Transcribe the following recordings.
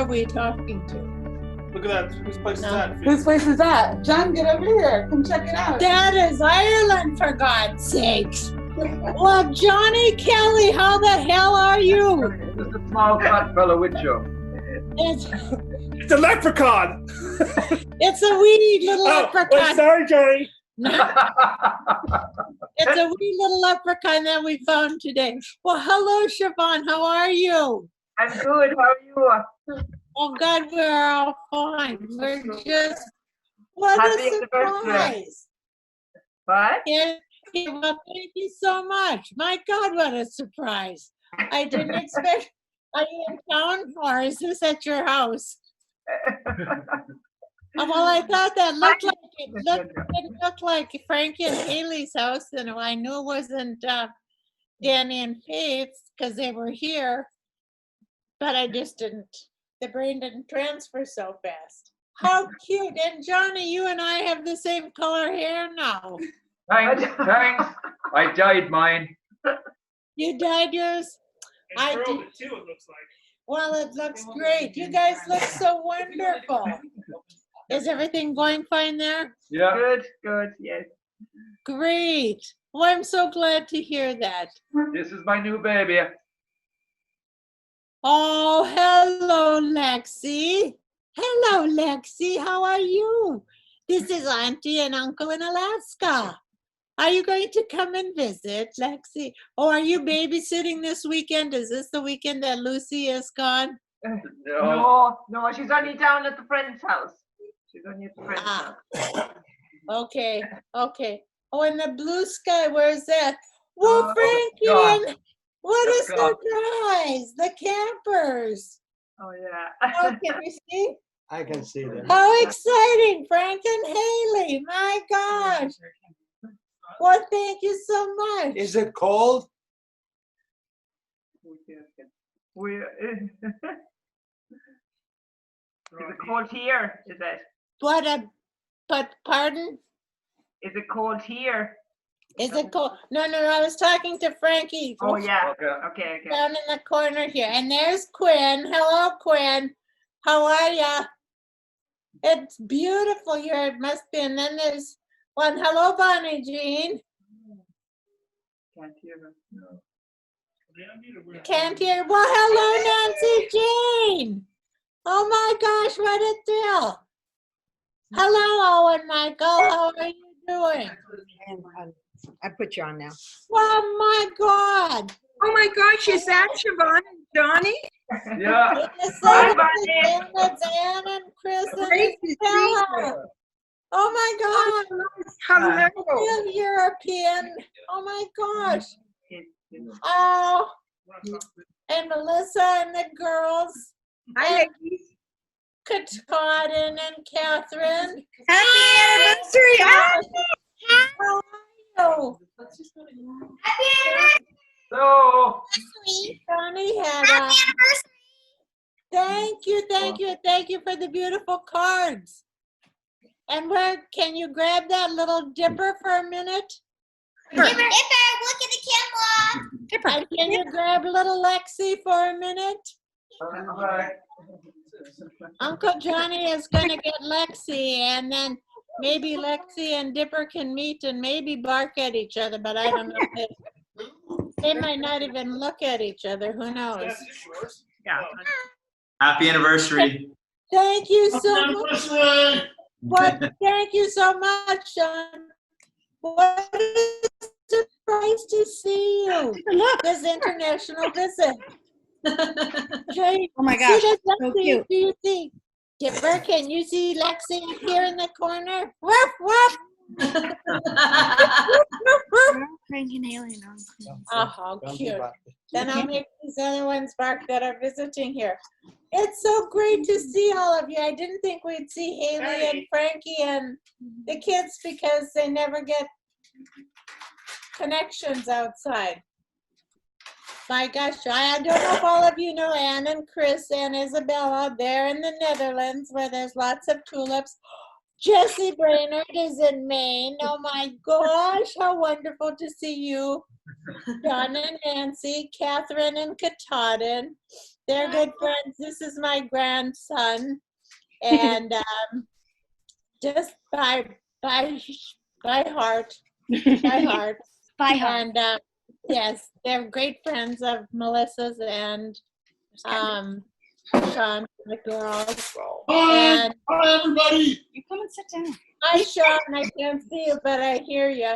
we talking to? Look at that. Whose place is that? Whose place is that? John, get over here. Come check it out. That is Ireland, for God's sakes. Well, Johnny Kelly, how the hell are you? Just a small fat fellow with you. It's a leprechaun. It's a wee little Oh, leprechaun. sorry, Johnny. It's a wee little leprechaun that we found today. Well, hello, Siobhan. How are you? I'm good. How are you? Oh, God, we're all fine. We're just, what Happy a surprise. What? Yeah, well, thank you so much. My God, what a surprise. I didn't expect. Are you in town or is this at your house? Well, I thought that looked like it looked like Frankie and Haley's house, and I knew it wasn't Danny and Faith's because they were here, but I just didn't. The brain didn't transfer so fast. How cute! And Johnny, you and I have the same color hair now. Thanks. I dyed mine. You dyed yours? I did it too, it looks like. Well, it looks great. You guys look so wonderful. Is everything going fine there? Yeah. Good, yes. Great. Well, I'm so glad to hear that. This is my new baby. Oh, hello, Lexi. Hello, Lexi. How are you? This is Auntie and Uncle in Alaska. Are you going to come and visit, Lexi? Or are you babysitting this weekend? Is this the weekend that Lucy is gone? No, she's only down at the friend's house. She's only at the friend's house. Okay. Oh, and the blue sky, where's that? Well, Frankie, and what a surprise! The campers. Oh, yeah. Oh, can you see? I can see that. How exciting, Frank and Haley. My gosh. Well, thank you so much. Is it cold? Is it cold here? Is it? But pardon? Is it cold here? Is it cold? No, I was talking to Frankie. Oh, yeah. Okay. Down in the corner here. And there's Quinn. Hello, Quinn. How are ya? It's beautiful here. It must be. And then there's one. Hello, Bonnie Jean. Can't hear her. No. Can't hear. Well, hello, Nancy Jane. Oh my gosh, what a deal. Hello, Owen Michael. How are you doing? I put you on now. Oh my God. Oh my gosh, is that Siobhan and Johnny? Yeah. It's Hi, Bonnie. Ann and Chris Great and to see Stella. you. Oh my God. Hello. Real European. Oh my gosh. Oh. And Melissa and the girls. Hi, ladies. Katarin and Catherine. Happy anniversary. How are you? Hello. Johnny had Thank you for the beautiful cards. And where can you grab that little dipper for a minute? Dipper, look at the camera. And can you grab little Lexi for a minute? Uncle Johnny is going to get Lexi, and then maybe Lexi and Dipper can meet and maybe bark at each other, but I don't know. They might not even look at each other. Who knows? Yeah. Happy anniversary. Thank you so much. What? Thank you so much, Sean. What a surprise to see you. This international visit. Jay, Oh my gosh, see this, so Lexi? cute. Do you see? Dipper, can you see Lexi here in the corner? Woof, woof. Frank and Haley. Oh, how cute. Then I'll make these other ones bark that are visiting here. It's so great to see all of you. I didn't think we'd see Haley and Frankie and the kids because they never get connections outside. My gosh, I don't know if all of you know Anne and Chris and Isabella. They're in the Netherlands where there's lots of tulips. Jessie Brainerd is in Maine. Oh my gosh, how wonderful to see you. John and Nancy, Catherine and Katahdin. they're good friends. This is my grandson, and just by heart, by heart. By heart. And yes, they're great friends of Melissa's and Sean, the girls. Hi, And hi, everybody. You come and sit down. hi, Sean. I can't see you, but I hear you.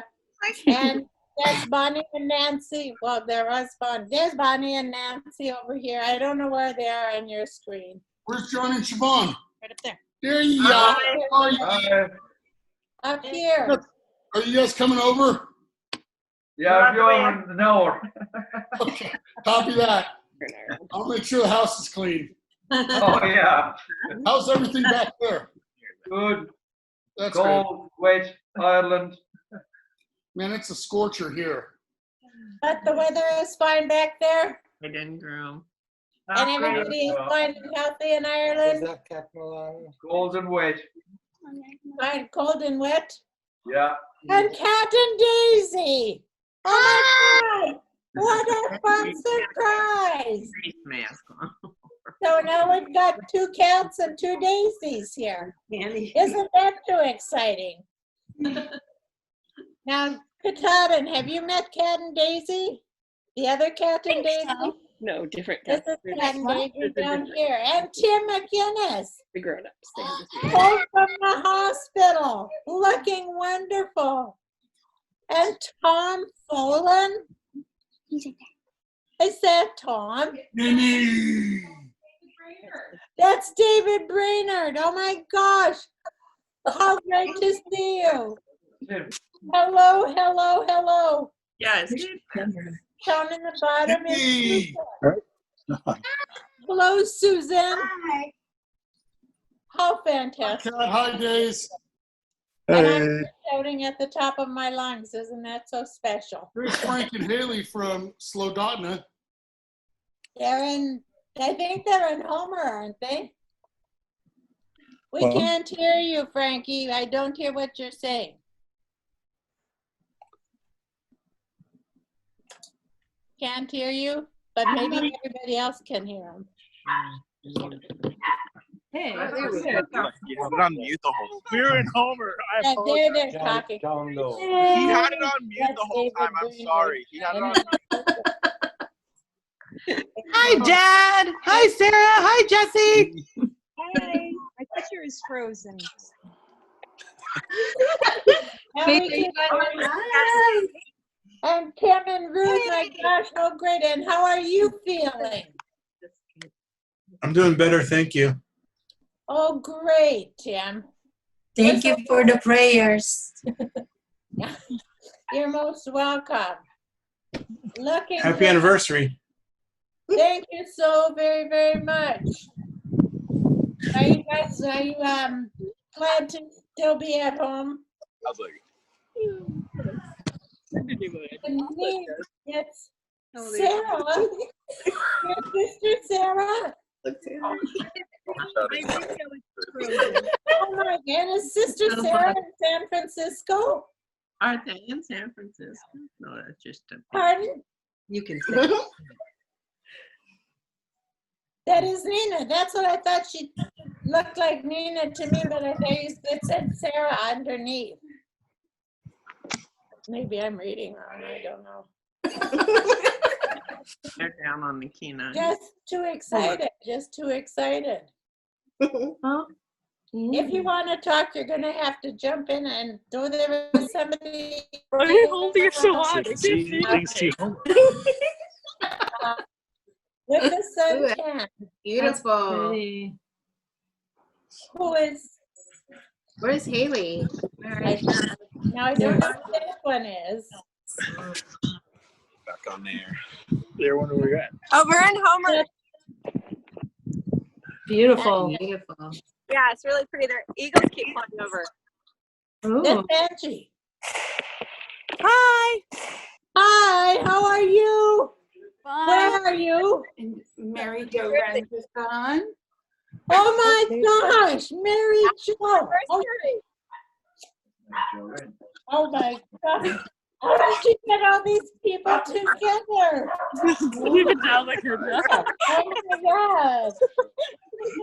And there's Bonnie and Nancy. Well, there was Bonnie. There's Bonnie and Nancy over here. I don't know where they are on your screen. Where's John and Siobhan? Right up there. There you are. Up here. Are you guys coming over? Yeah, if you're over an hour. Okay, copy that. I'll make sure the house is clean. Oh, yeah. How's everything back there? Good. That's good. Cold, wet, Ireland. Man, it's a scorcher here. But the weather is fine back there. I didn't groom. And everybody is fine and healthy in Is Ireland. that capital? Cold and wet. Fine, cold and wet. Yeah. And Cat and Daisy. Oh my God. What a fun surprise. Face mask on. So now we've got 2 cats and 2 daisies here. Isn't that too exciting? Now, Katahdin, have you met Cat and Daisy? The other Cat and Daisy? No, different. This is Cat and Daisy down here. And Tim McGinnis. The grown-ups. Home from the hospital, looking wonderful. And Tom Folan. Is that Tom? Mimi. That's David Brainerd. Oh my gosh. How great to see you. Hello, hello, hello. Yes. Down in the bottom is Hey. Susan. Hello, Susan. Hi. How Hi, fantastic. Cat. Hi, Days. And I'm shouting at the top of my lungs. Isn't that so special? Here's Frank and Haley from Slodotna. They're in, I think they're in Homer, aren't they? We Well. can't hear you, Frankie. I don't hear what you're saying. Can't hear you, but maybe everybody else can hear him. Hey, Put on mute the whole time. We're in Homer. I Yeah, apologize. they're talking. John Doe. He had it on mute That's the whole David time. I'm Brainerd. sorry. He had it on mute. Hi, Dad. Hi, Sarah. Hi, Jesse. Hi. My picture is frozen. Now we can- And Kim and Ruth, my gosh, how great. And how are you feeling? I'm doing better, thank you. Oh, great, Tim. Thank you for the prayers. You're most welcome. Looking Happy good. anniversary. Thank you so very, very much. Are you guys, glad to still be at home? I was like, And me, it's Sarah. Your sister Sarah. Oh my goodness, sister Sarah in San Francisco. Are they in San Francisco? No, that's just a. Pardon? You can say. That is Nina. That's what I thought. She looked like Nina to me, but it said Sarah underneath. Maybe I'm reading wrong. I don't know. They're down on the keynote. Just too excited. Just too excited. If you want to talk, you're going to have to jump in and go there with somebody. Why holding it so hard? With the suntan. Beautiful. Who is? Where's Haley? Now I don't know who this one is. back on there. There, wonder where we're at. Oh, we're in Homer. Beautiful. Yeah, it's really pretty. Their eagles keep flying over. That's Angie. Hi. Hi, how are you? Fine. Where are you? And Mary Jo Rand is on. Oh my gosh, Mary Jo. Oh my God. How did you get all these people together? You can tell like her job. Oh my God.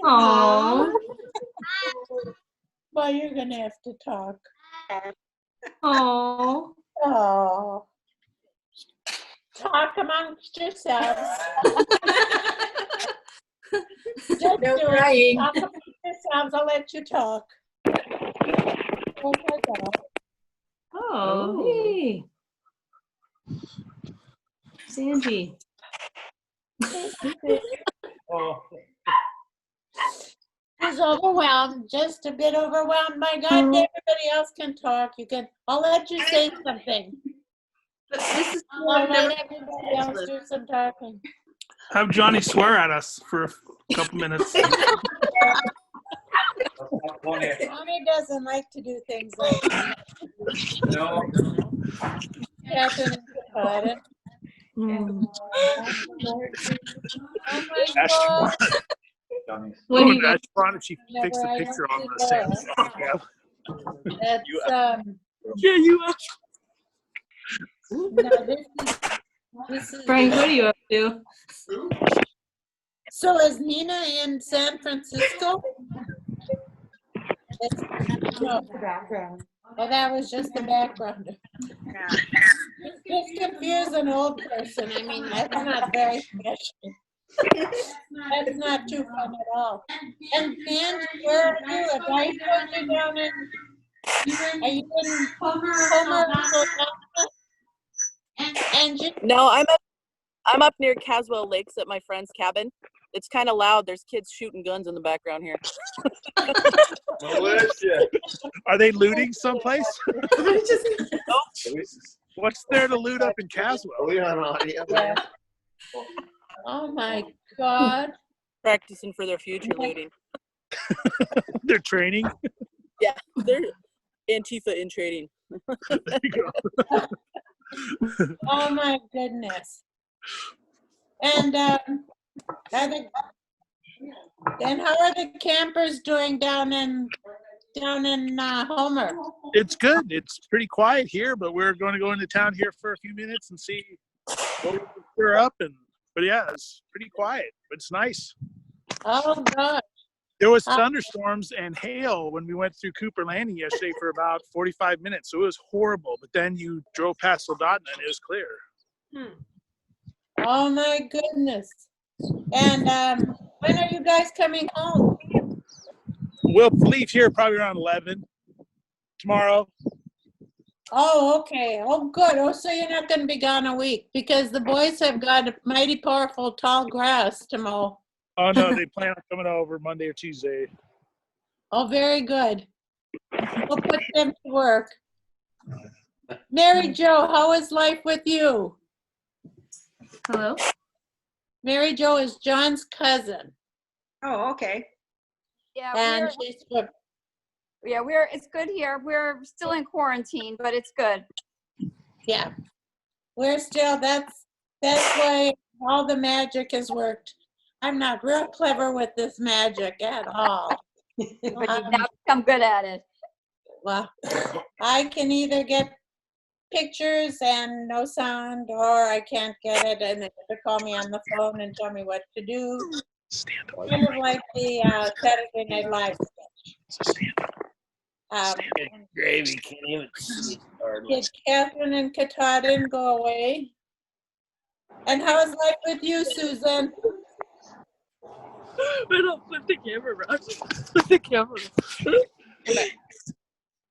Aww. Well, you're gonna have to talk. Aww. Oh. Talk amongst yourselves. Just No do it. crying. Talk amongst yourselves. I'll let you talk. Oh my God. Oh, hey. Sandy. Oh, She's overwhelmed, just a bit overwhelmed. My God, everybody else can talk. I'll let you say something. This is I'll let everybody else do some talking. Have Johnny swear at us for a couple minutes. Johnny doesn't like to do things like that. no. Catherine and Dakota. Mm. Oh my That's God. What do you That's got? fun if she takes the Never, I picture don't on do the same that. spot. Yeah. That's, Yeah, you are. no, this is. Frank, what are you up to? So is Nina in San Francisco? No. background. Oh, that was just the background. Just confuse an old person. I mean, that's not very special. That's not too fun at all. And where are you? If I put you down in, are you in Homer? And you, No, I'm up near Caswell Lakes at my friend's cabin. It's kind of loud. There's kids shooting guns in the background here. Delicious. Are they looting someplace? What's there to loot up in Caswell? yeah. Oh my God. Practicing for their future looting. They're training. Yeah, they're Antifa in trading. There you go. Oh my goodness. And and how are the campers doing down in Homer? It's good. It's pretty quiet here, but we're going to go into town here for a few minutes and see what we can stir up. But yeah, it's pretty quiet. But it's nice. Oh God. There was thunderstorms and hail when we went through Cooper Landing yesterday for about 45 minutes. So it was horrible. But then you drove past Soldotna and it was clear. Oh my goodness. And when are you guys coming home? We'll leave here probably around 11 tomorrow. Oh, okay. Oh, good. Oh, so you're not going to be gone a week because the boys have got a mighty powerful tall grass to mow. Oh, no, they plan on coming over Monday or Tuesday. Oh, very good. We'll put them to work. Mary Jo, how is life with you? Hello? Mary Jo is John's cousin. Oh, okay. Yeah, And she's from, it's good here. We're still in quarantine, but it's good. yeah. We're still, that's why all the magic has worked. I'm not real clever with this magic at all. But you've now become good at it. Well, I can either get pictures and no sound, or I can't get it and they have to call me on the phone and tell me what to do. Kind of like the Saturday Night Live sketch. Gravy can't even see it hardly. Did Catherine and Katahdin go away? And how's life with you, Susan? Wait, I'll flip the camera around. Flip the camera.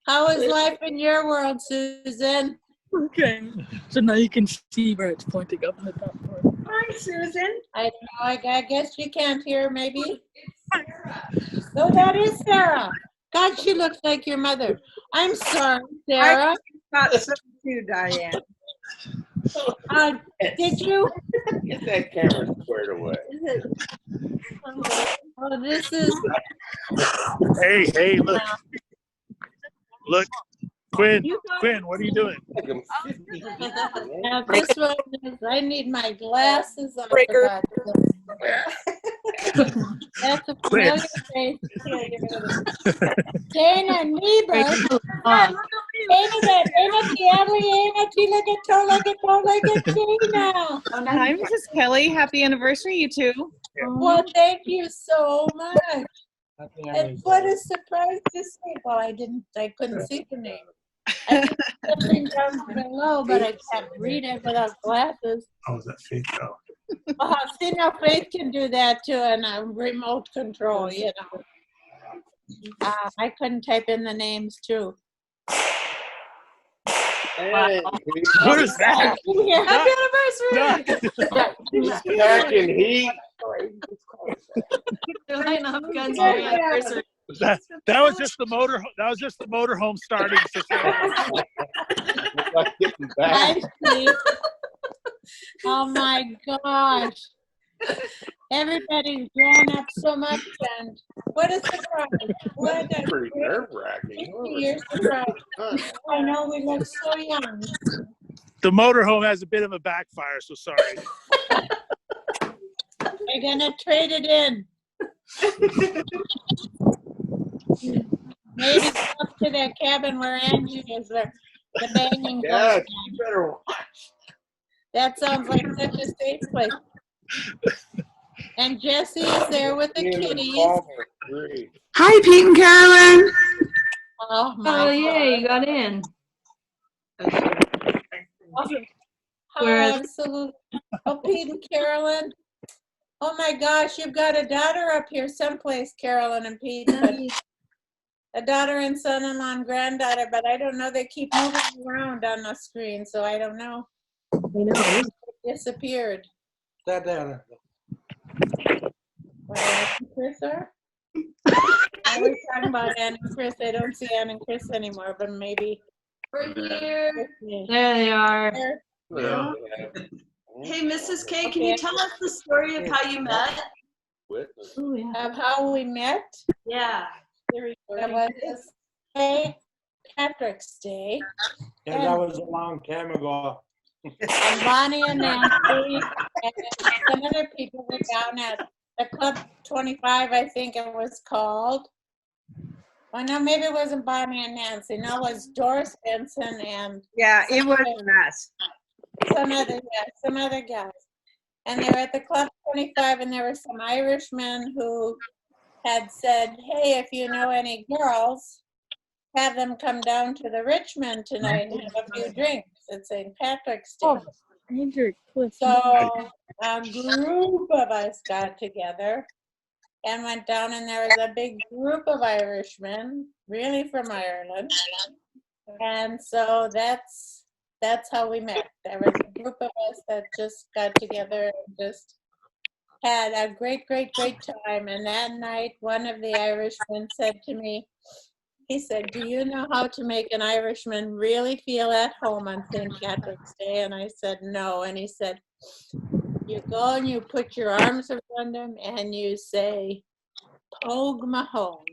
How is life in your world, Susan? Okay. So now you can see where it's pointing up in the top part. Hi, Susan. I don't know, I guess you can't hear, maybe? No, that is Sarah. God, she looks like your mother. I'm sorry, Sarah. Thought so too, Diane. Did you? Get that camera squared away. Oh, this is. Hey, look. Look, Quinn, what are you doing? Now this one is, I need my glasses on. Breaker. That's a familiar face. Dana Niebuhr. Tina. Hi, Mrs. Kelly. Happy anniversary, you two. Well, thank you so much. And what a surprise to see. Well, I couldn't see the name. I see something down below, but I can't read it without glasses. Oh, is that Faith? Oh. See, now Faith can do that too, and remote control, you know. I couldn't type in the names too. Hey, What is that? Happy he's packing heat. They're lighting up guns for your anniversary. That was just the motor. That was just the motorhome starting. Looks like getting back. Oh my gosh. Everybody's grown up so much, and what a surprise. What a Pretty nerve-wracking. 50-year surprise. I know we look so young. The motorhome has a bit of a backfire, so sorry. They're gonna trade it in. Maybe up to that cabin where Angie is, where the banging goes Yeah, on. you better watch. That sounds like such a safe place. And Jesse is there with the kitties. Hi, Pete and Carolyn. Oh my Oh, God. yay, you got in. Whereas- Absolutely. Oh, Pete and Carolyn. Oh my gosh, you've got a daughter up here someplace, Carolyn and Pete. But a daughter and son-in-law and granddaughter, but I don't know. They keep moving around on the screen, so I don't know. I know. They disappeared. That down. Where Ann and Chris are? I was talking about Ann and Chris. I don't see Ann and Chris anymore, but maybe. We're here. There There they are. Yeah. Hey, Mrs. K, can you tell us the story of how you met? Witness. Oh, yeah. Of how we met. Yeah. That was St. Patrick's Day. Yeah, that was a long time ago. And Bonnie and Nancy and some other people were down at the Club 25, I think it was called. Oh, no, maybe it wasn't Bonnie and Nancy. No, it was Doris Benson and Yeah, it wasn't us. some other guys. And they were at the Club 25, and there were some Irishmen who had said, hey, if you know any girls, have them come down to the Richmond tonight and have a few drinks at St. Patrick's Day. So a group of us got together and went down, and there was a big group of Irishmen, really from Ireland. And so that's how we met. There was a group of us that just got together and just had a great, great, great time. And that night, one of the Irishmen said to me, he said, do you know how to make an Irishman really feel at home on St. Patrick's Day? And I said, no. And he said, you go and you put your arms around him and you say, Pogue Mahone.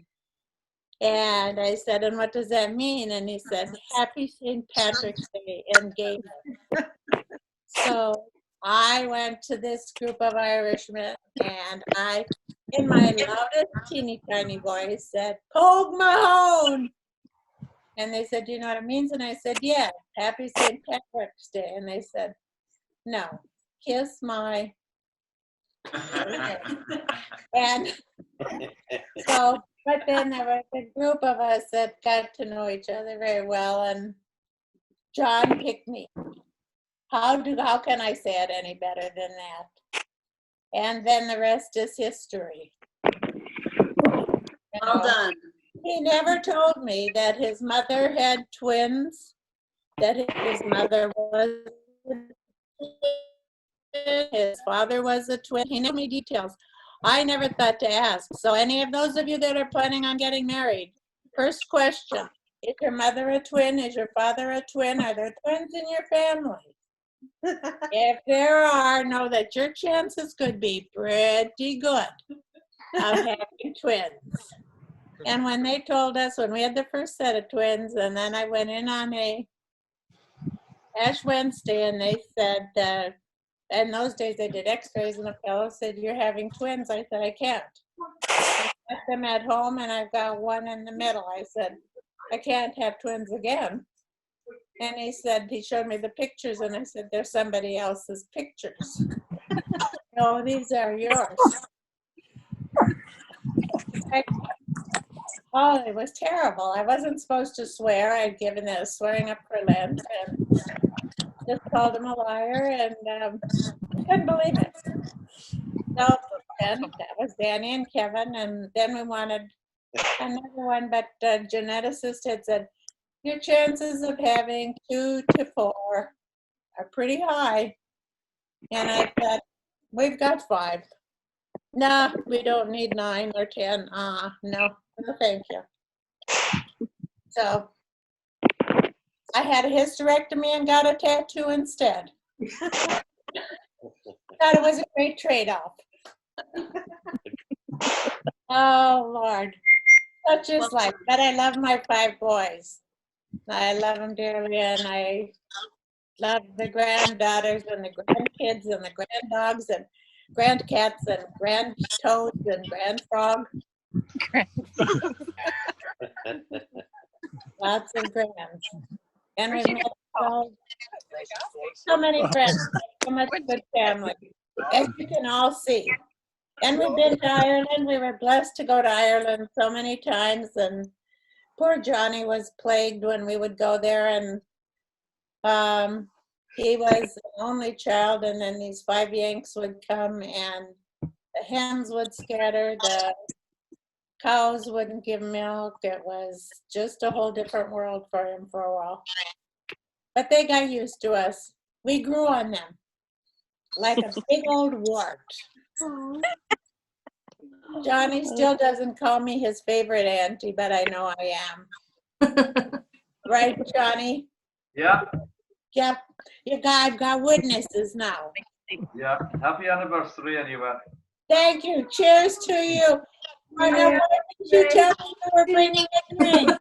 And I said, and what does that mean? And he said, Happy St. Patrick's Day, and gave it. So I went to this group of Irishmen, and I, in my loudest teeny tiny voice, said, Pogue Mahone. And they said, do you know what it means? And I said, yeah, Happy St. Patrick's Day. And they said, no, kiss my. And so, but then there was a group of us that got to know each other very well, and John picked me. How can I say it any better than that? And then the rest is history. Well done. He never told me that his mother had twins, that his mother was his father was a twin. He never told me details. I never thought to ask. So any of those of you that are planning on getting married, first question, is your mother a twin? Is your father a twin? Are there twins in your family? If there are, know that your chances could be pretty good of having twins. And when they told us, when we had the first set of twins, and then I went in on a Ash Wednesday, and they said that in those days they did x-rays, and the fellow said, you're having twins. I said, I can't. I left them at home, and I've got one in the middle. I said, I can't have twins again. And he said, he showed me the pictures, and I said, "They're somebody else's pictures." "No, these are yours." Oh, it was terrible. I wasn't supposed to swear. I'd given a swearing up for Lent, and just called him a liar, and couldn't believe it. So then that was Danny and Kevin, and then we wanted another one, but the geneticist had said, "Your chances of having 2 to 4 are pretty high." And I thought, "We've got 5. No, we don't need 9 or 10. No, thank you." So I had a hysterectomy and got a tattoo instead. Thought it was a great trade-off. Oh, Lord. Such is life. But I love my 5 boys. I love them dearly, and I love the granddaughters and the grandkids and the granddogs and grandcats and grandtoads and grandfrog. Lots of grands. And we met so many friends, so much good family, as you can all see. And we've been to Ireland. We were blessed to go to Ireland so many times, and poor Johnny was plagued when we would go there, and he was an only child, and then these 5 Yanks would come, and the hens would scatter, the cows wouldn't give milk. It was just a whole different world for him for a while. But they got used to us. We grew on them like a big old wart. Johnny still doesn't call me his favorite auntie, but I know I am. Right, Johnny? Yeah, Yep. I've got witnesses now. yeah. Happy anniversary anyway. Thank you. Cheers to you. Oh, now, why didn't you tell me you were bringing a drink?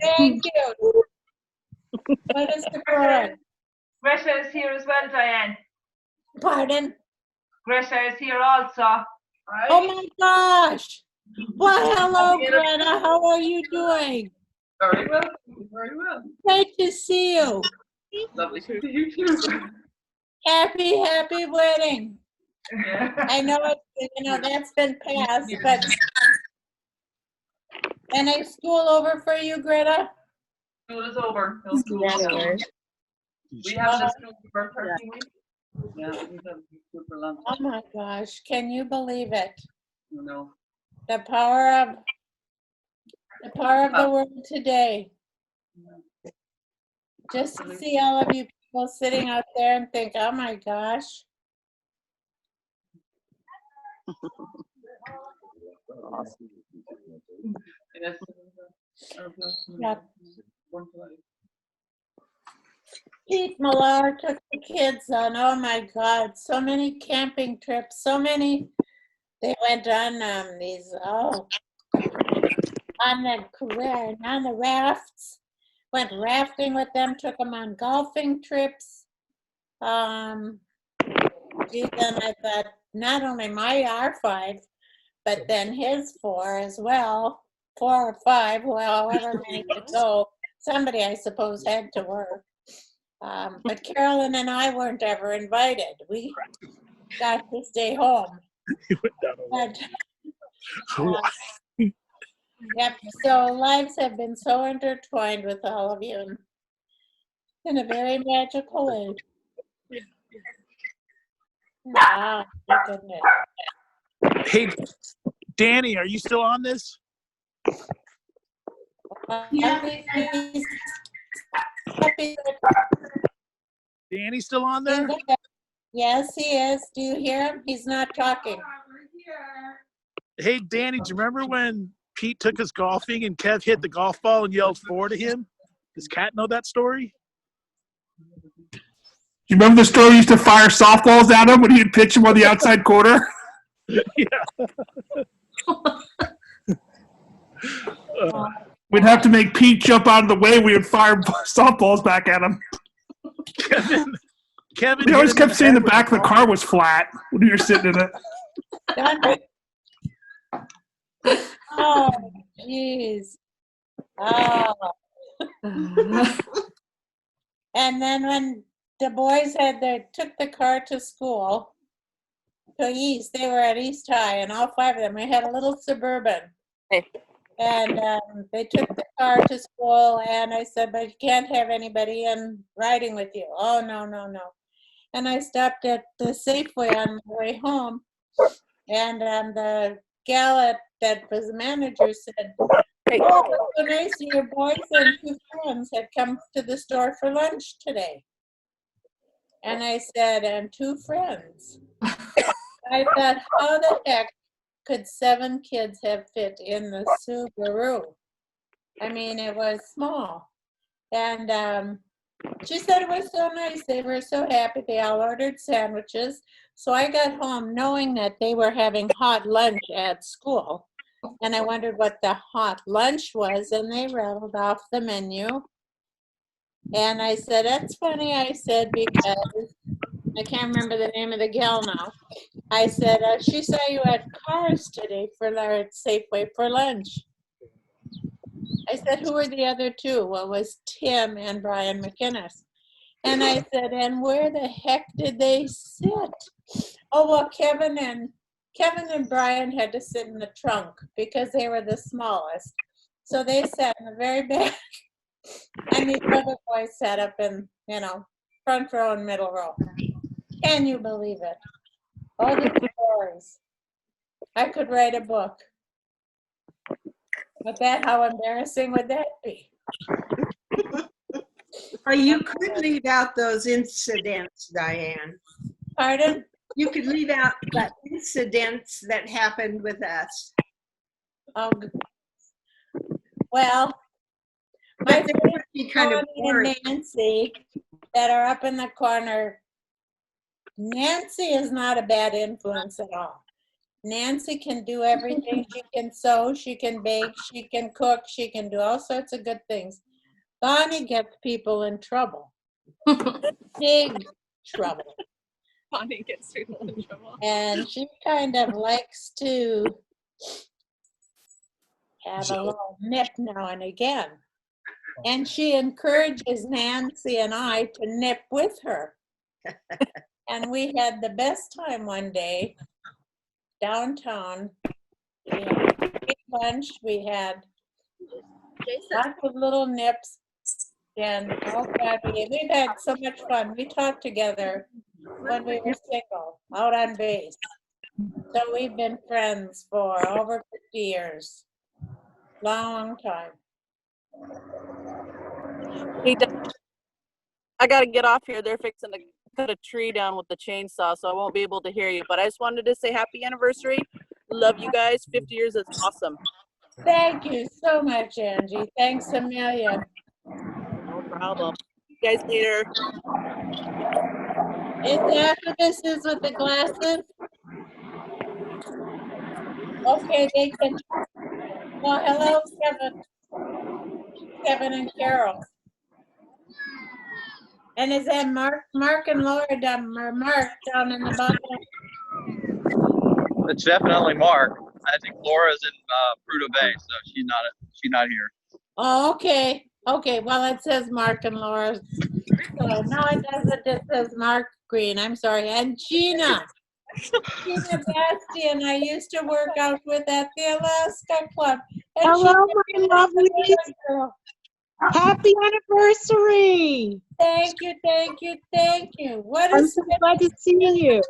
Thank you. What is the word? Grisha is here as well, Diane. Pardon? Grisha is here also. Right? Oh my gosh. Well, hello, Greta. How are you doing? Very well. Very well. Great to see you. Lovely to see you too. Happy wedding. I know that's been passed, but any school over for you, Greta? School is over. No school is over. We have this school for 13 weeks. Yeah, we've had school for a long time. Oh my gosh, can you believe it? No. The power of the world today. Just to see all of you people sitting out there and think, oh my gosh. Yes. Yeah. Pete Millar took the kids on, oh my God, so many camping trips, so many. They went on these, on the rafts, went rafting with them, took them on golfing trips. Then I thought, not only our 5, but then his 4 as well, 4 or 5, well, however many to go. Somebody, I suppose, had to work. But Carolyn and I weren't ever invited. We got to stay home. But, yep, so lives have been so intertwined with all of you in a very magical way. Wow, my goodness. Hey, Danny, are you still on this? Danny still on there? Yes, he is. Do you hear him? He's not talking. Hey, Danny, do you remember when Pete took us golfing and Kev hit the golf ball and yelled 4 to him? Does Kat know that story? You remember the story you used to fire softballs at him when he'd pitch him on the outside corner? Yeah. We'd have to make Pete jump out of the way. We would fire softballs back at him. Kevin. He always kept saying the back of the car was flat when you were sitting in it. Oh, jeez. Oh. And then when the boys took the car to school, to East, they were at East High, and all 5 of them, we had a little Suburban. Hey. And they took the car to school, and I said, but you can't have anybody in riding with you. Oh, no, no, no. And I stopped at the Safeway on my way home, and the gal that was the manager said, Hey. oh, it's so nice, your boys and 2 friends had come to the store for lunch today. And I said, and 2 friends. I thought, how the heck could 7 kids have fit in the Subaru? I mean, it was small. And she said it was so nice. They were so happy. They all ordered sandwiches. So I got home knowing that they were having hot lunch at school. And I wondered what the hot lunch was, and they rattled off the menu. And I said, that's funny, I said, because I can't remember the name of the gal now. I said, she saw you at Cars today at Safeway for lunch. I said, who were the other 2? Well, it was Tim and Brian McInnes. And I said, and where the heck did they sit? Oh, well, Kevin and Brian had to sit in the trunk because they were the smallest. So they sat in the very back. And these other boys sat up in, front row and middle row. Can you believe it? All the stories. I could write a book. But how embarrassing would that be? Or you could leave out those incidents, Diane. Pardon? You could leave out the incidents that happened with us. Oh, well, my But they would be kind of Bonnie and Nancy that are up in the corner. Nancy is not a bad influence at all. Nancy can do everything. She can sew, she can bake, she can cook, she can do all sorts of good things. Bonnie gets people in trouble. Big trouble. Bonnie gets people in trouble. And she kind of likes to have a little nip now and again. And she encourages Nancy and I to nip with her. And we had the best time one day downtown. We had a big lunch. We had lots of little nips. And oh God, we've had so much fun. We talked together when we were single, out on base. So we've been friends for over 50 years. Long time. Hey, I gotta get off here. They're fixing to cut a tree down with the chainsaw, so I won't be able to hear you. But I just wanted to say happy anniversary. Love you guys. 50 years is awesome. Thank you so much, Angie. Thanks a million. No problem. See you guys later. Is that who this is with the glasses? Okay, they can. Well, hello, Kevin and Carol. And is that Mark and Laura or Mark down in the bottom? It's definitely Mark. I think Laura's in Prudhoe Bay, so she's not here. Oh, okay. Okay, well, it says Mark and Laura. So, no, it doesn't. It says Mark Green. I'm sorry. And Gina. Gina Bastian, I used to work out with at the Alaska Club. And hello, my lovelies. Happy anniversary. Thank you, thank you, thank you. What I'm is so glad to see you.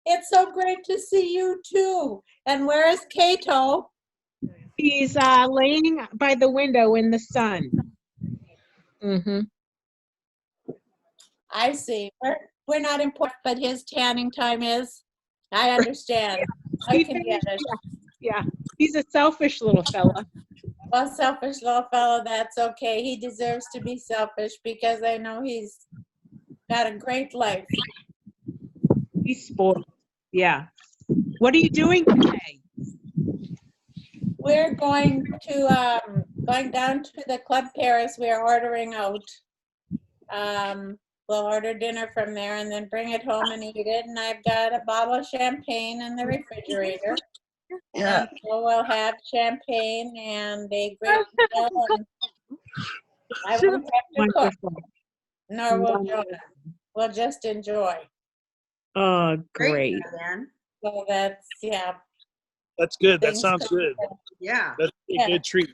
It's so great to see you too. And where is Kato? He's laying by the window in the sun. Mm-hmm. I see. We're not important, but his tanning time is. I understand. I can get it. Yeah, he's a selfish little fella. Well, selfish little fellow, that's okay. He deserves to be selfish because I know he's got a great life. He's spoiled. Yeah. What are you doing today? We're going down to the Club Paris. We are ordering out. We'll order dinner from there and then bring it home and eat it. And I've got a bottle of champagne in the refrigerator. Yeah. And so we'll have champagne and a great meal, and I won't have to cook, Wonderful. nor will Wonderful. Jonah. We'll just enjoy. Oh, Great, great. Diane. So that's, yeah. That's good. That things sounds come good. together. Yeah. That's Yeah. a good treat.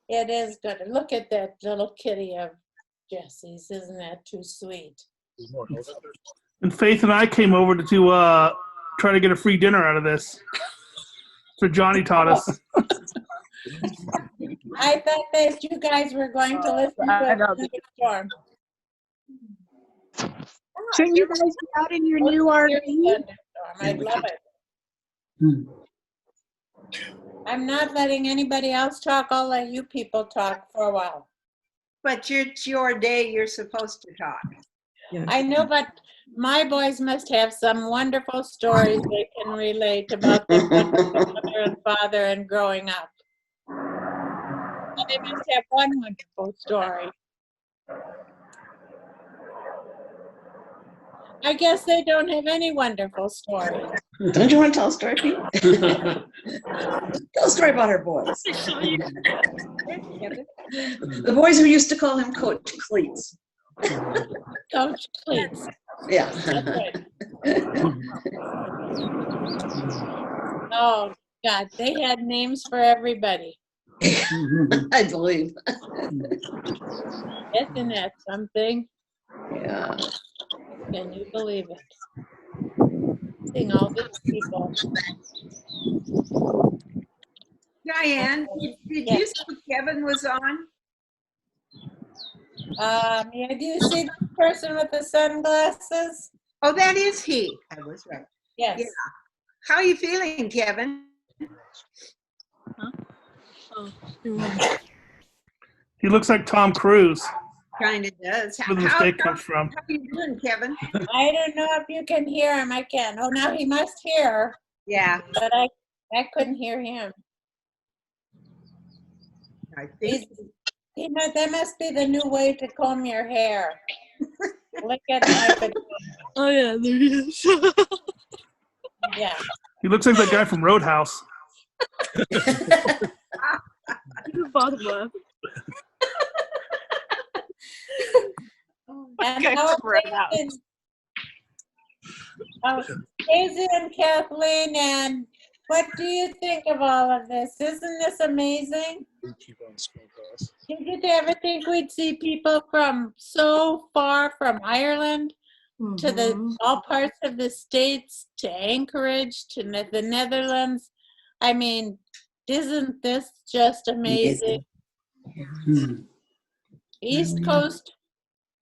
It is good. Look at that little kitty of Jesse's. Isn't that too sweet? And Faith and I came over to try to get a free dinner out of this. So Johnny taught us. I thought that you guys were going to listen to a thunderstorm. Shouldn't you guys be out in your new RV? Thunderstorm. I'd love it. I'm not letting anybody else talk. I'll let you people talk for a while. But it's your day, you're supposed to talk. I know, but my boys must have some wonderful stories they can relate about their mother and father and growing up. And they must have one wonderful story. I guess they don't have any wonderful stories. Don't you want to tell a story, Pete? Tell a story about our boys. The boys who used to call him Coach Cleats. Coach Cleats. Yeah. That's right. Oh, God, they had names for everybody. I believe. Isn't that something? Yeah. Can you believe it? Seeing all these people. Diane, did you see Kevin was on? Yeah, do you see the person with the sunglasses? Oh, that is he. I was right. Yes. Yeah. How are you feeling, Kevin? He looks like Tom Cruise. Kind of does. Where the mistake comes from. How are you doing, Kevin? I don't know if you can hear him. I can. Oh, now he must hear. Yeah. But I couldn't hear him. I think. That must be the new way to comb your hair. Look at my. Oh yeah, there he is. Yeah. He looks like that guy from Roadhouse. The bottom left. And Okay, how we're out. Daisy and Kathleen, and what do you think of all of this? Isn't this amazing? Did you ever think we'd see people from so far from Ireland to the all parts of the States, to Anchorage, to the Netherlands? I mean, isn't this just amazing? East Coast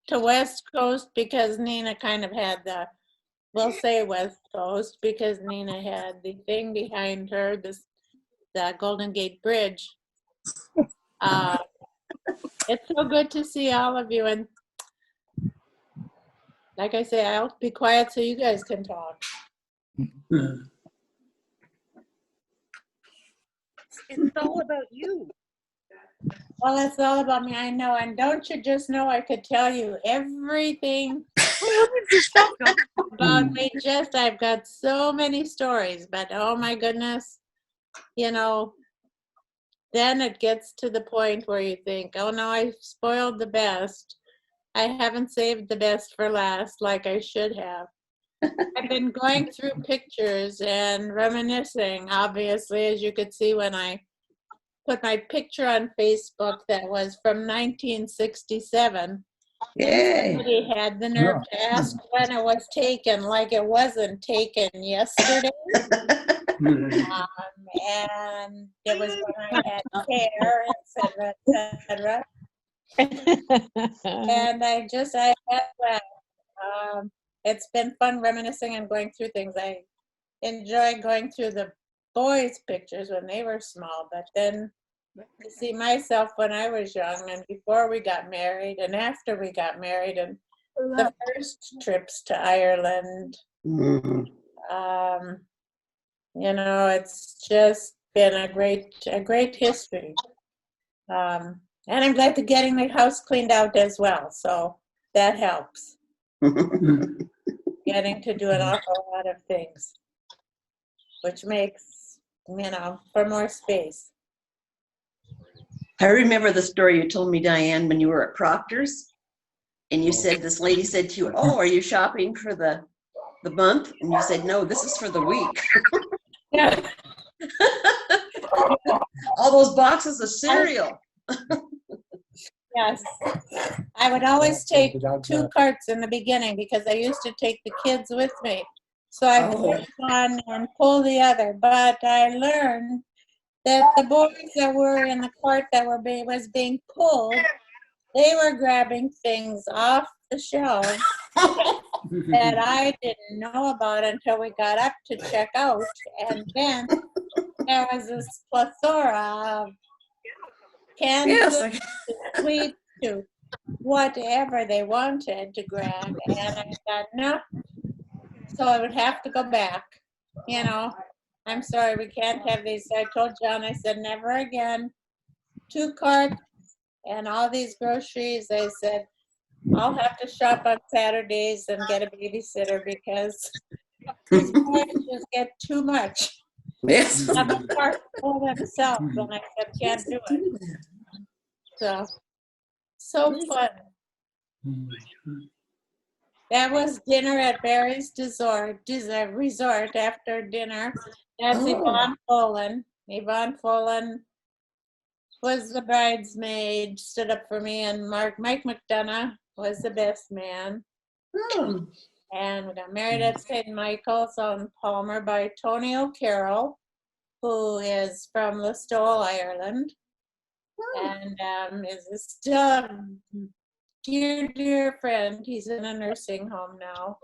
to West Coast, because Nina kind of had the, we'll say West Coast, because Nina had the thing behind her, the Golden Gate Bridge. It's so good to see all of you, and like I say, I'll be quiet so you guys can talk. It's all about you. Well, it's all about me, I know, and don't you just know I could tell you everything about me. Just, I've got so many stories, but oh my goodness, you know, then it gets to the point where you think, oh no, I spoiled the best. I haven't saved the best for last like I should have. I've been going through pictures and reminiscing, obviously, as you could see when I put my picture on Facebook that was from 1967. Yay. Somebody had the nerve to ask when it was taken, like it wasn't taken yesterday. And it was when I had hair, et cetera, et cetera. And I had that. It's been fun reminiscing and going through things. I enjoy going through the boys' pictures when they were small, but then to see myself when I was young and before we got married and after we got married and the first trips to Ireland. You know, it's just been a great history. And I'm glad to getting the house cleaned out as well, so that helps. Getting to do an awful lot of things, which makes for more space. I remember the story you told me, Diane, when you were at Proctor's, and you said this lady said to you, "Oh, are you shopping for the month?" And you said, "No, this is for the week." Yeah. All those boxes of cereal. Yes. I would always take 2 carts in the beginning because I used to take the kids with me. So I would push one and pull the other. But I learned that the boys that were in the cart that was being pulled, they were grabbing things off the shelves that I didn't know about until we got up to check out. And then there was this plethora of canned goods, to sweets, to whatever they wanted to grab. And I thought, no. So I would have to go back. I'm sorry, we can't have these. I told John, I said, never again. 2 carts and all these groceries. I said, I'll have to shop on Saturdays and get a babysitter because these boys just get too much. Yes. Have a cart for themselves, and I said, can't do it. So fun. That was dinner at Barry's Resort after dinner. That's Yvonne Folan. Yvonne Folan was the bridesmaid, stood up for me, and Mike McDonough was the best man. And we got married at St. Michael's on Palmer by Tony O'Carroll, who is from Listowel, Ireland, and is still a dear friend. He's in a nursing home now.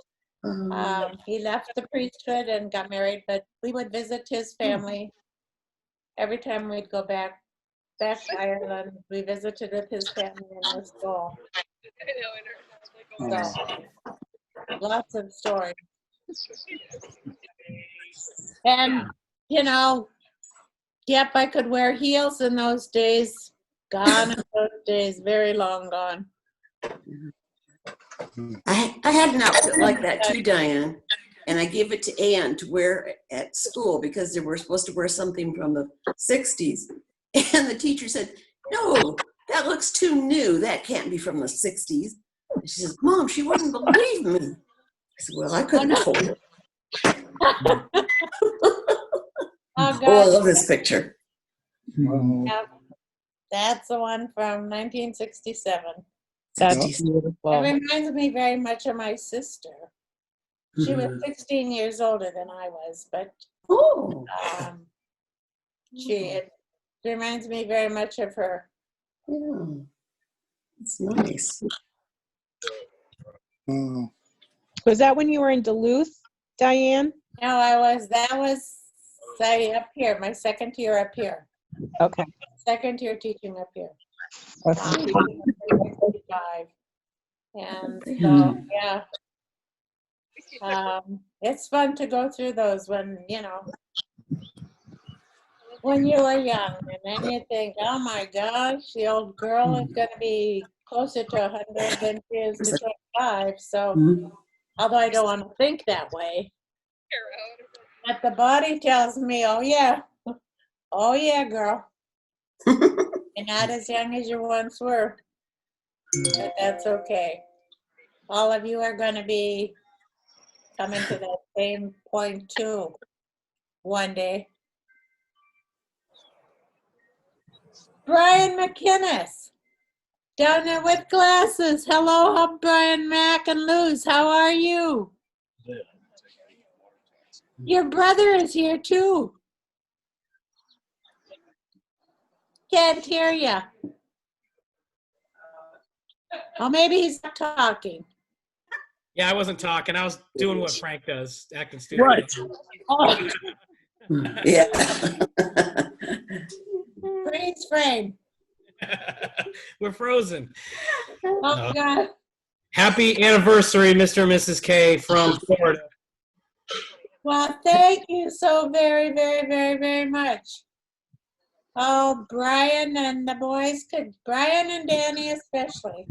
He left the priesthood and got married, but we would visit his family every time we'd go back to Ireland. We visited with his family in Listowel. So, lots of stories. And, yep, I could wear heels in those days. Gone in those days, very long gone. I had an outfit like that too, Diane, and I gave it to Ann to wear at school because they were supposed to wear something from the 60s. And the teacher said, "No, that looks too new. That can't be from the 60s. And she says, "Mom, she wouldn't believe me." I said, "Well, I couldn't have told her." Oh, I love this picture. Yep. That's the one from 1967. That's beautiful. It reminds me very much of my sister. She was 16 years older than I was, but it reminds me very much of her. Yeah, it's nice. Was that when you were in Duluth, Diane? No, that was up here, my second year up here. Okay. Second year teaching up here. Okay. And so, yeah. It's fun to go through those when you were young, and then you think, oh my gosh, the old girl is going to be closer to 100 than she is to 25. So, although I don't want to think that way, but the body tells me, oh yeah, girl, you're not as young as you once were, but that's okay. All of you are going to be coming to that same point too one day. Brian McInnes, down there with glasses. Hello, Brian Mac and Luz. How are you? Your brother is here too. Can't hear you. Oh, maybe he's not talking. Yeah, I wasn't talking. I was doing what Frank does, acting stupid. Right. Oh. Yeah. Freeze frame. We're frozen. Oh, God. Happy anniversary, Mr. and Mrs. K from Florida. Well, thank you so very, very, very, very much. Oh, Brian and the boys Brian and Danny especially,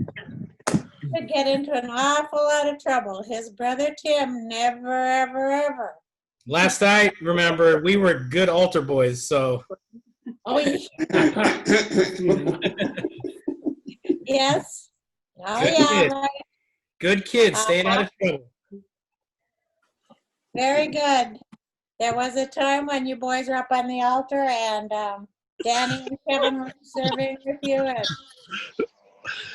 could get into an awful lot of trouble. His brother Tim never, ever, ever Last I remember, we were good altar boys, so. Oh, yes. Oh, Good yeah, kid. right. Good kids, staying out of trouble. Very good. There was a time when you boys were up on the altar and Danny and Kevin were serving with you, and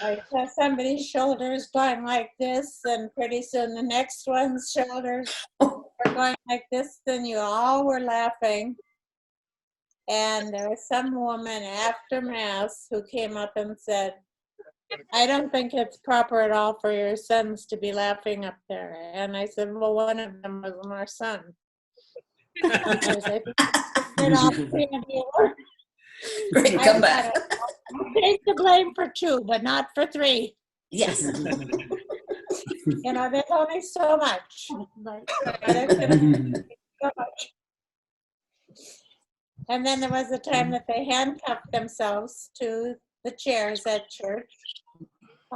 I saw somebody's shoulders going like this, and pretty soon the next one's shoulders were going like this, then you all were laughing. And there was some woman after Mass who came up and said, I don't think it's proper at all for your sons to be laughing up there. And I said, well, one of them was my son. Because I think it all Great comeback. I'll take the blame for 2, but not for 3. Yes. You know, there's only so much. But there's so much. And then there was a time that they handcuffed themselves to the chairs at church.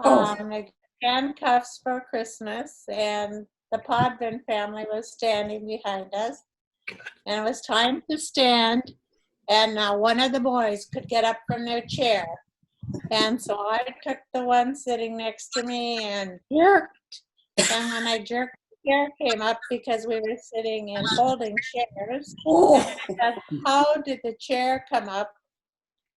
They got handcuffs for Christmas, and the Podvin family was standing behind us. And it was time to stand, and now one of the boys could get up from their chair. And so I took the one sitting next to me and jerked. And when I jerked, the chair came up because we were sitting in folding chairs. And I said, how did the chair come up?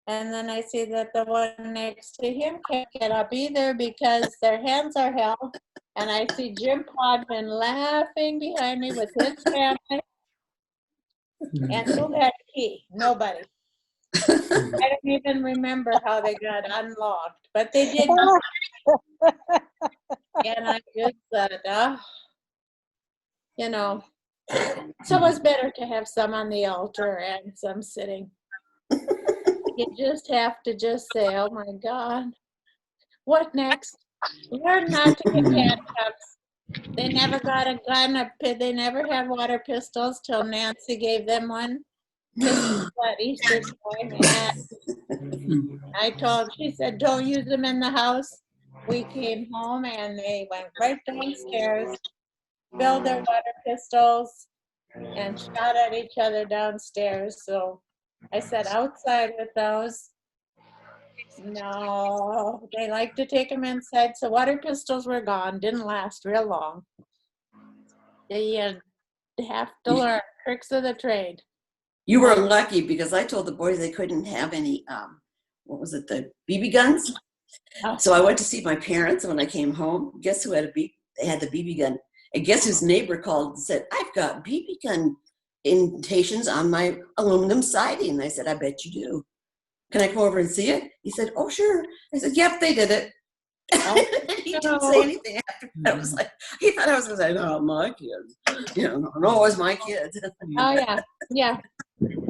And then I see that the one next to him can't get up either because their hands are held. And I see Jim Podman laughing behind me with his family. And who had a key? Nobody. I don't even remember how they got unlocked, but they did. And I just said, you know, so it was better to have some on the altar and some sitting. You just have to just say, oh my God, what next? Learn not to get handcuffs. They never got a gun. They never had water pistols till Nancy gave them one. At Easter time, and I told, she said, don't use them in the house. We came home and they went right downstairs, filled their water pistols, and shot at each other downstairs. So I said, outside with those. No, they like to take them inside. So water pistols were gone, didn't last real long. You have to learn tricks of the trade. You were lucky because I told the boys they couldn't have any, what was it, the BB guns? So I went to see my parents, and when I came home, guess who had they had the BB gun. And guess whose neighbor called and said, I've got BB gun indentations on my aluminum siding. And I said, I bet you do. Can I come over and see it? He said, oh, sure. I said, yep, they did it. He didn't say anything after. I was like, he thought I was going to say, no, my kids. You know, no, it was my kids. Oh, yeah. Yeah.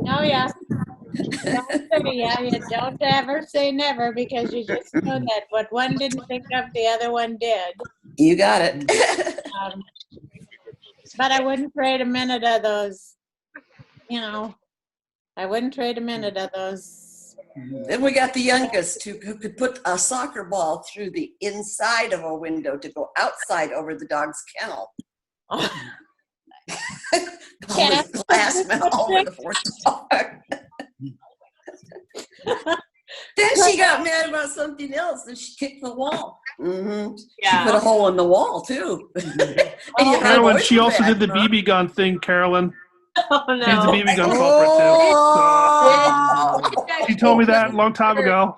Oh, yeah. Don't say, yeah, you don't ever say never because you just know that what one didn't think of, the other one did. You got it. But I wouldn't trade a minute of those, you know, I wouldn't trade a minute of those. Then we got the youngest who could put a soccer ball through the inside of a window to go outside over the dog's kennel. Glass went all over the fourth floor. Then she got mad about something else and she kicked the wall. Mm-hmm. Yeah. She put a hole in the wall too. Carolyn, she also did the BB gun thing, Carolyn. Oh, no. She's a BB gun culprit too. She told me that a long time ago.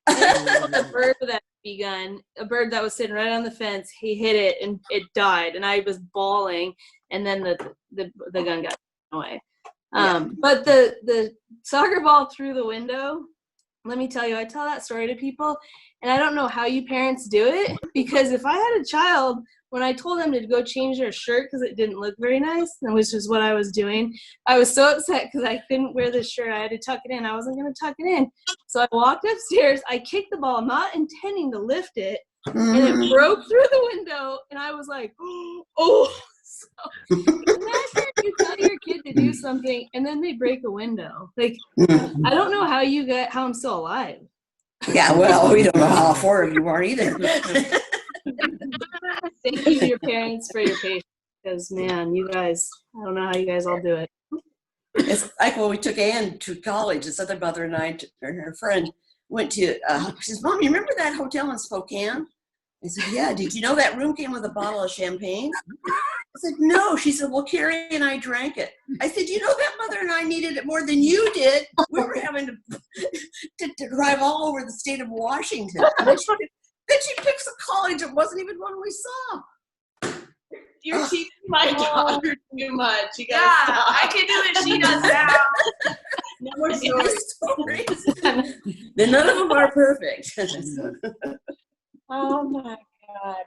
A bird with that BB gun, a bird that was sitting right on the fence, he hit it and it died, and I was bawling, and then the gun got away. But the soccer ball through the window, let me tell you, I tell that story to people, and I don't know how you parents do it, because if I had a child, when I told them to go change their shirt because it didn't look very nice, which is what I was doing, I was so upset because I couldn't wear this shirt. I had to tuck it in. I wasn't going to tuck it in. So I walked upstairs. I kicked the ball, not intending to lift it, and it broke through the window, and I was like, oh. So imagine you tell your kid to do something, and then they break a window. Like, I don't know how I'm still alive. Yeah, well, we don't know how 4 of you are either. Thank you to your parents for your patience. because man, you guys, I don't know how you guys all do it. It's like when we took Ann to college, this other mother and I and her friend went to, she says, Mom, you remember that hotel in Spokane? I said, yeah. Did you know that room came with a bottle of champagne? I said, no. She said, well, Carrie and I drank it. I said, you know, that mother and I needed it more than you did. We were having to drive all over the state of Washington. And then she picks a college. It wasn't even one we saw. You're teaching my daughter too much. You Yeah, gotta stop. I can do it. She does now. No more stories. Then none of them are perfect. Oh my God.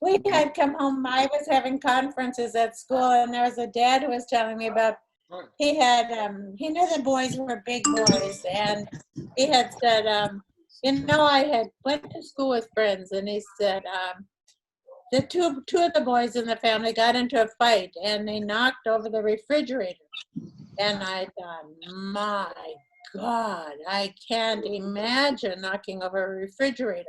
We had come home, I was having conferences at school, and there was a dad who was telling me about, he had, he knew the boys were big boys, and he had said, you know, I had went to school with friends, and he said, the two of the boys in the family got into a fight, and they knocked over the refrigerator. And I thought, my God, I can't imagine knocking over a refrigerator.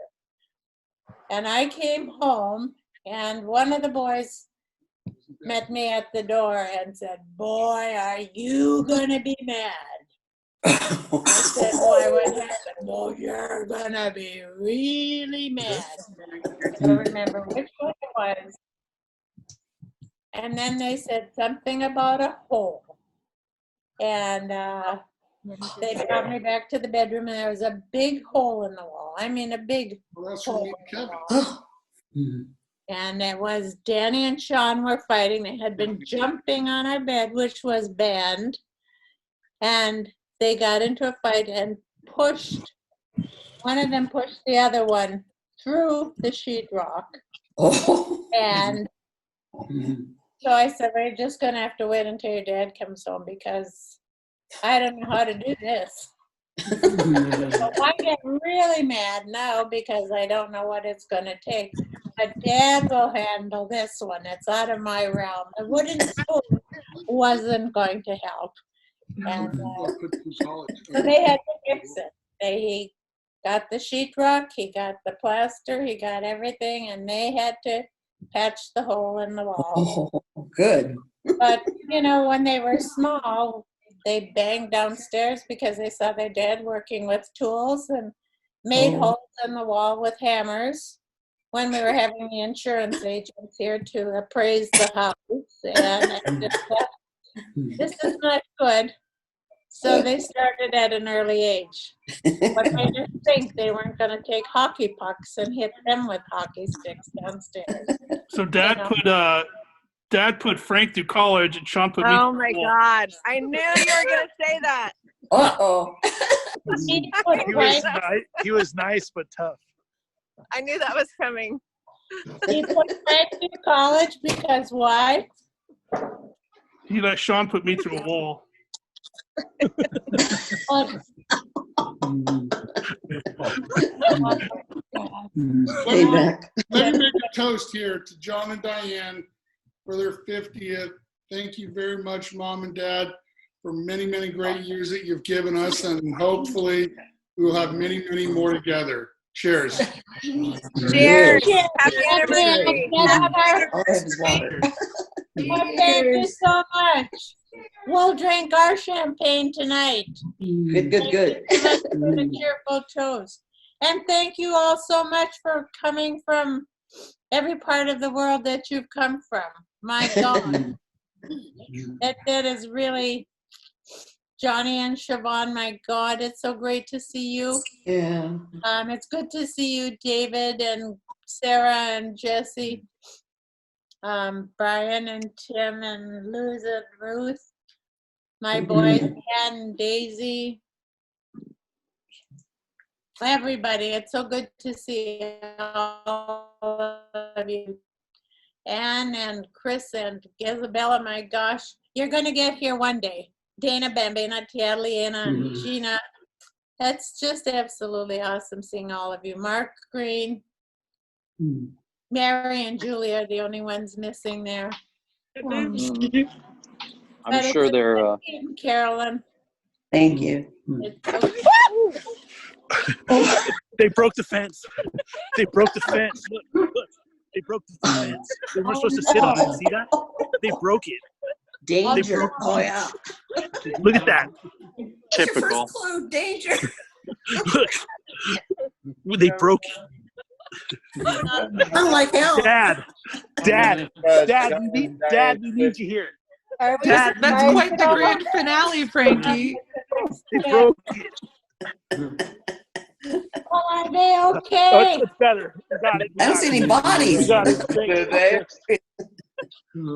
And I came home, and one of the boys met me at the door and said, boy, are you gonna be mad? I said, why, what happened? Well, you're gonna be really mad. I don't remember which one it was. And then they said something about a hole. And they brought me back to the bedroom, and there was a big hole in the wall. I mean, a big hole in the wall. And it was Danny and Sean were fighting. They had been jumping on our bed, which was banned. And they got into a fight and pushed, one of them pushed the other one through the sheetrock. And so I said, we're just going to have to wait until your dad comes home because I don't know how to do this. So I get really mad now because I don't know what it's going to take. But Dad will handle this one. It's out of my realm. The wooden spoon wasn't going to help. And so they had to fix it. He got the sheetrock, he got the plaster, he got everything, and they had to patch the hole in the wall. Oh, good. But, you know, when they were small, they banged downstairs because they saw their dad working with tools and made holes in the wall with hammers when we were having the insurance agents here to appraise the house. And I just thought, this is not good. So they started at an early age. But I didn't think they weren't going to take hockey pucks and hit them with hockey sticks downstairs. So Dad put Frank through college, and Sean put me. Oh my God! I knew you were gonna say that. He was nice but tough. I knew that was coming. He put Frank through college because why? He let Sean put me through a wall. Let me make a toast here to John and Diane for their 50th. Thank you very much, Mom and Dad, for many, many great years that you've given us, and hopefully we will have many, many more together. Cheers. Cheers. Happy anniversary. Thank you so much. We'll drink our champagne tonight. Good. With a cheerful toast. And thank you all so much for coming from every part of the world that you've come from. My God. that is really, Johnny and Siobhan, my God, it's so great to see you. Yeah. It's good to see you, David and Sarah and Jesse, Brian and Tim and Luz and Ruth, my boys, Ann and Daisy, everybody. It's so good to see all of you. Ann and Chris and Isabella, my gosh, you're going to get here one day. Dana, Bambina, Tia, Leanna, and Gina. That's just absolutely awesome seeing all of you. Mark Green, Mary and Julie are the only ones missing there. I'm sure they're. Carolyn. Thank you. They broke the fence. They broke the fence. Look, they broke the fence. They weren't supposed to sit on it. See that? They broke it. Danger. Oh, yeah. Look at that. That's your first clue, danger. Look. They broke it. Unlike hell. Dad, we need you here. That's quite the grand finale, Frankie. They broke it. Are they Oh, okay? it's better. We got it. I don't see any bodies. We got it. Did they?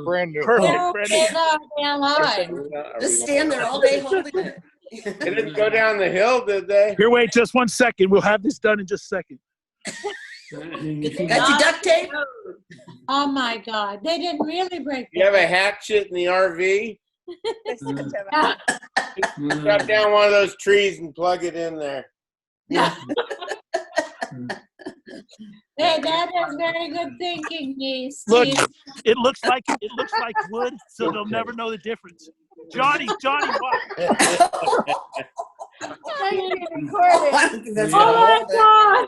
Brand new. Perfect. They're okay now, they're alive. Just stand there all day holding it. They didn't go down the hill, did they? Here, wait just 1 second. We'll have this done in just a second. Got your duct tape? Oh my God, they didn't really break You have a hatchet in the RV? Chop down one of those trees and plug it in there. Hey, that is very good thinking, niece. Look, it looks like wood, so they'll never know the difference. Johnny, what? I didn't record it. I don't think that's Oh gonna my hold it. God.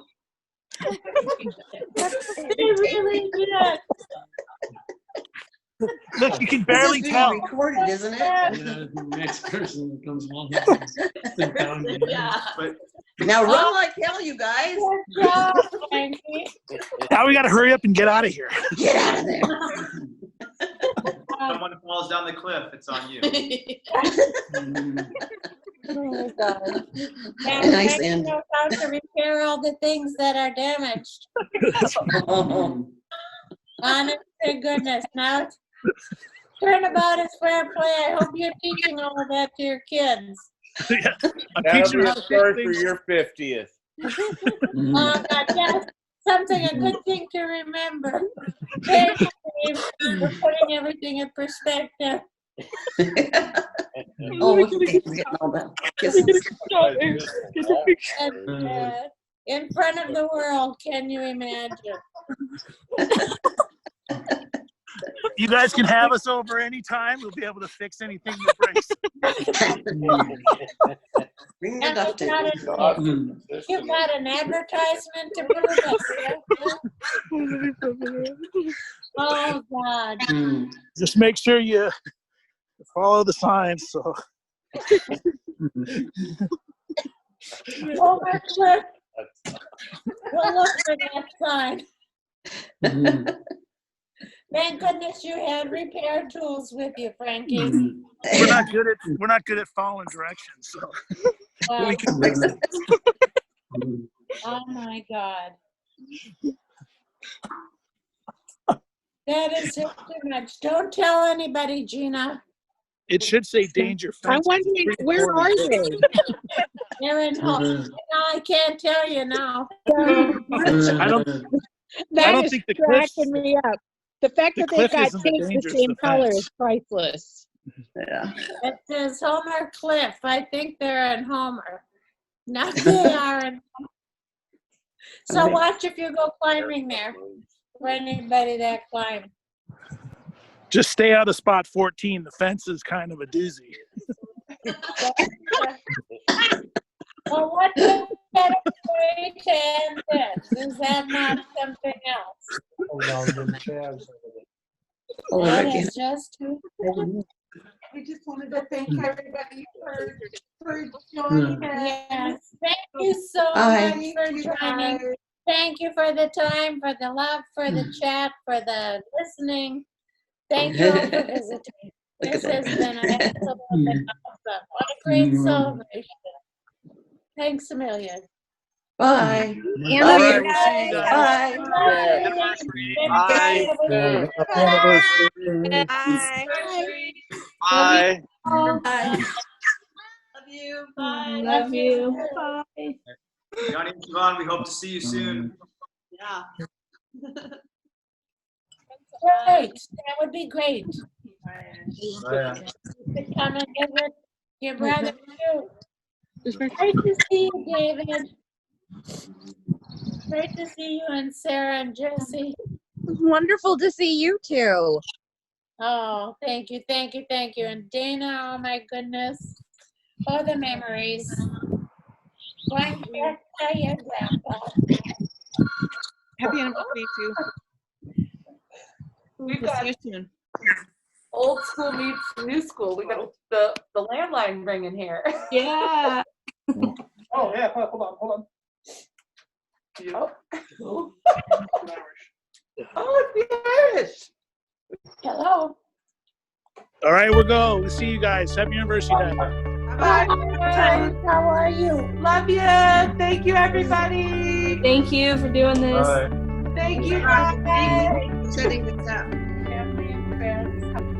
They really did. Look, you can This barely is being tell. recorded, isn't it? The next person comes along. But now run like hell, you guys. Good job, Frankie. Now we got to hurry up and get out of here. Get out of there. Someone falls down the cliff, it's on you. Oh my God. Nice Frankie end. knows how to repair all the things that are damaged. Honest to goodness. Now, turnabout is fair play. I hope you're teaching all of that to your kids. Yeah, I'm That'll teaching be her a how to story fix for things. your 50th. Oh, God, yes. Something, a good thing to remember. Thank you, Dave, for putting everything in perspective. Oh, look at Dave's getting all that kisses. And, in front of the world, can you imagine? You guys can have us over anytime. We'll be able to fix anything that breaks. Bring the And duct tape. you've got an advertisement to prove it. Oh, God. Just make sure you follow the signs. So. Oh, my God. We'll look for that sign. Thank goodness you had repair tools with you, Frankie. We're not good at following directions, so Well, we can fix it. oh my God. That is just too much. Don't tell anybody, Gina. It should say danger. I'm Fence. wondering, where are they? They're in home. No, I can't tell you now. I don't That is think the cliffs- cracking me up. The fact the that they've cliff got isn't the tapes the danger, it's same the color fence. is priceless. Yeah. It says Homer Cliff. I think they're in Homer. Not they are in. So watch if you go climbing there. For anybody that climbs. Just stay out of spot 14. The fence is kind of a doozy. Well, what better way to end this? Is that not something else? That is just too. We just wanted to thank everybody for joining us. Yes, thank you so Bye. much for joining. Thank you for the time, for the love, for the chat, for the listening. Thank you all for visiting. This has been absolutely awesome. What a great celebration. Thanks a million. Bye. All right, we'll see you guys. Bye. Bye. Bye. Bye. Love you. Bye. Love you. Bye. Johnny and Siobhan, we hope to see you soon. Yeah. Great, that would be great. Yeah. To come and visit your brother too. Great to see you, David. Great to see you and Sarah and Jesse. Wonderful to see you too. Oh, thank you, thank you, thank you. And Dana, oh my goodness. Oh, the memories. Going back to your grandpa. Happy anniversary too. We've We'll got see you soon. old school meets new school. We got the landline ringing here. Yeah. Oh, yeah, hold on. Oh, oh, it's the Irish. Hello. All right, we'll go. We'll see you guy. Happy anniversary, Dad. Bye. How are you? Love you. Thank you, everybody. Thank you for doing this. Thank you, guys. Setting this up. Family and friends.